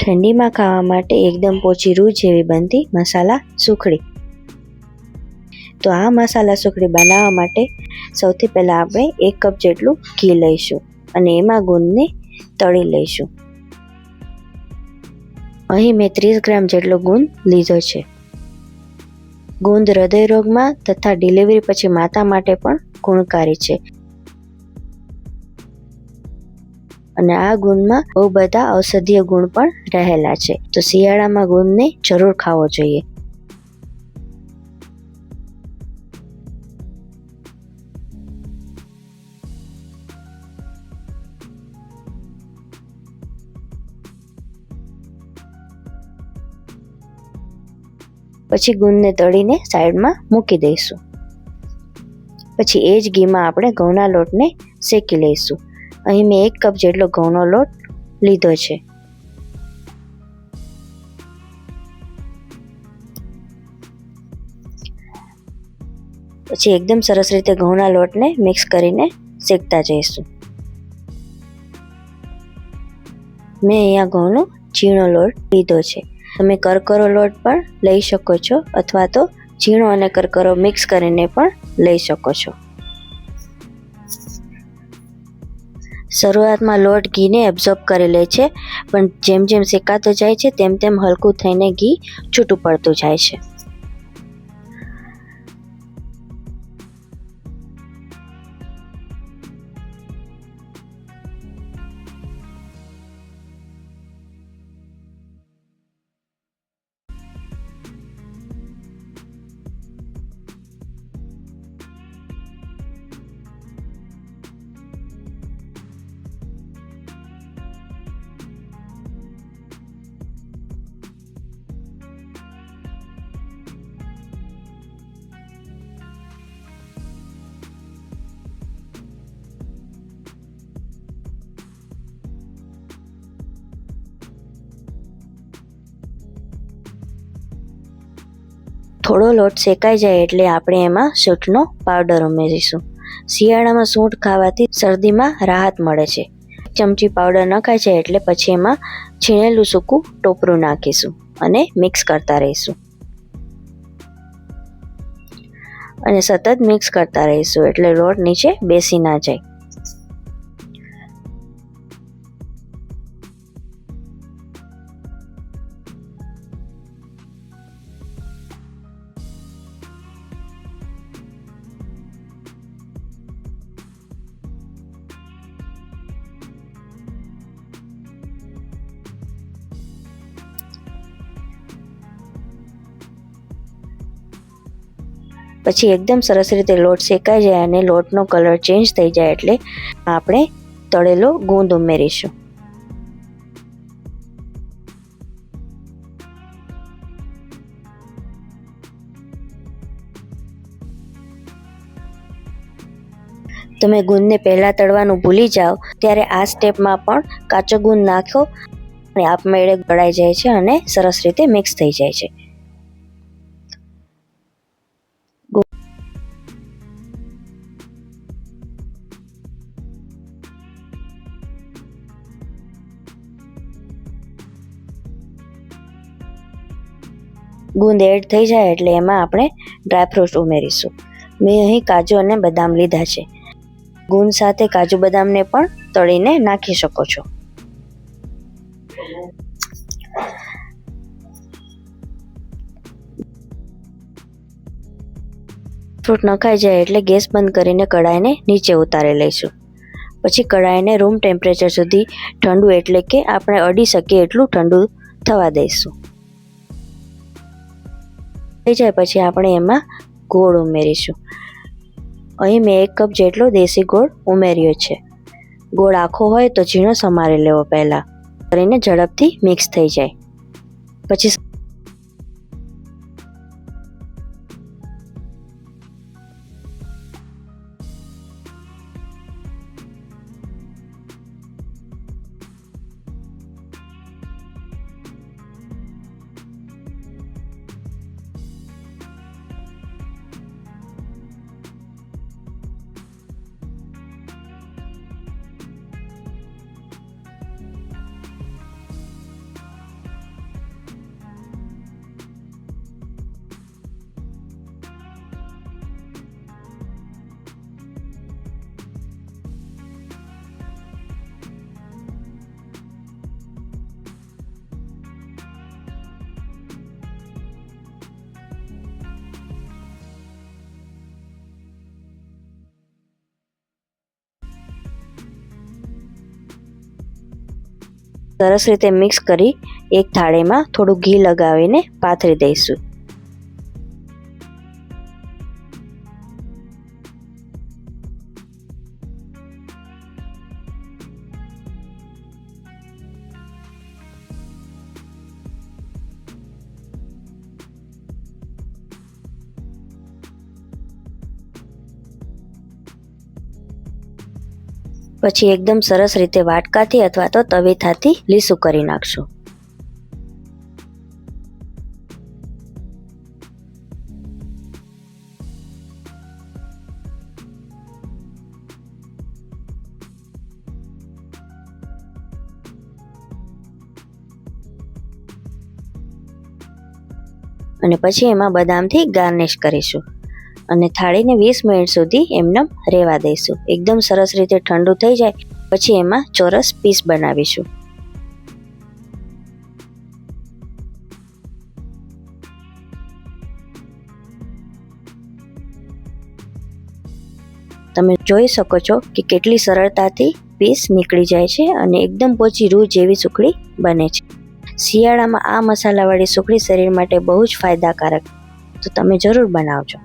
ઠંડીમાં ખાવા માટે એકદમ પોચી રૂ જેવી બનતી મસાલા સુખડી. તો આ મસાલા સુખડી બનાવવા માટે સૌથી પહેલાં આપણે 1 કપ જેટલું ઘી લઈશું અને એમાં ગુંદને તળી લઈશું. અહીં મેં 30 ગ્રામ જેટલો ગુંદ લીધો છે. ગુંદ હૃદય રોગમાં તથા ડિલિવરી પછી માતા માટે પણ ગુણકારી છે અને આ ગુંદમાં બહુ બધા ઔષધીય ગુણ પણ રહેલા છે. તો શિયાળામાં ગુંદને જરૂર ખાવો જોઈએ. પછી ગુંદને તળીને સાઈડમાં મૂકી દઈશું. પછી એ જ ઘીમાં આપણે ઘઉંના લોટને શેકી લઈશું. અહીં મેં 1 કપ જેટલો ઘઉંનો લોટ લીધો છે. પછી એકદમ સરસ રીતે ઘઉંના લોટને મિક્સ કરીને શેકતા જઈશું. મેં અહીંયા ઘઉંનો ઝીણો લોટ લીધો છે. તમે કરકરો લોટ પણ લઈ શકો છો અથવા તો ઝીણો અને કરકરો મિક્સ કરીને પણ લઈ શકો છો. શરૂઆતમાં લોટ ઘીને એબ્ઝોર્બ કરી લે છે, પણ જેમ જેમ શેકાતો જાય છે તેમ તેમ હલકું થઈને ઘી છૂટું પડતું જાય છે. થોડો લોટ શેકાઈ જાય એટલે આપણે એમાં સૂંઠનો પાવડર ઉમેરીશું. શિયાળામાં સૂંઠ ખાવાથી શરદીમાં રાહત મળે છે. 1 ચમચી પાવડર નખાઈ જાય એટલે પછી એમાં છીણેલું સૂકું ટોપરું નાખીશું અને મિક્સ કરતા રહીશું અને સતત મિક્સ કરતા રહીશું એટલે લોટ નીચે બેસી ના જાય. પછી એકદમ સરસ રીતે લોટ શેકાઈ જાય અને લોટનો કલર ચેન્જ થઈ જાય એટલે આપણે તળેલો ગુંદ ઉમેરીશું. તમે ગુંદને પહેલાં તળવાનું ભૂલી જાઓ ત્યારે આ સ્ટેપમાં પણ કાચો ગુંદ નાખો અને આપમેળે ગળાઈ જાય છે અને સરસ રીતે મિક્સ થઈ જાય છે. ગુંદ એડ થઈ જાય એટલે એમાં આપણે ડ્રાયફ્રૂટ ઉમેરીશું. મેં અહીં કાજુ અને બદામ લીધા છે. ગુંદ સાથે કાજુ બદામને પણ તળીને નાખી શકો છો. ફ્રૂટ નખાઈ જાય એટલે ગેસ બંધ કરીને કઢાઈને નીચે ઉતારી લઈશું. પછી કઢાઈને રૂમ ટેમ્પરેચર સુધી ઠંડુ એટલે કે આપણે અડી શકીએ એટલું ઠંડુ થવા દઈશું. થઈ જાય પછી આપણે એમાં ગોળ ઉમેરીશું. અહીં મેં 1 કપ જેટલો દેશી ગોળ ઉમેર્યો છે. ગોળ આખો હોય તો ઝીણો સમારી લેવો પહેલાં કરીને ઝડપથી મિક્સ થઈ જાય. પછી સરસ રીતે મિક્સ કરી એક થાળીમાં થોડું ઘી લગાવીને પાથરી દઈશું. પછી એકદમ સરસ રીતે વાટકાથી અથવા તો તવીથાથી લીસું કરી નાખશું. અને પછી એમાં બદામથી ગાર્નિશ કરીશું અને થાળીને 20 મિનિટ સુધી એમનેમ રહેવા દઈશું. એકદમ સરસ રીતે ઠંડુ થઈ જાય પછી એમાં ચોરસ પીસ બનાવીશું. તમે જોઈ શકો છો કે કેટલી સરળતાથી પીસ નીકળી જાય છે અને એકદમ પોચી રૂ જેવી સુખડી બને છે. શિયાળામાં આ મસાલાવાળી સુખડી શરીર માટે બહુ જ ફાયદાકારક, તો તમે જરૂર બનાવજો.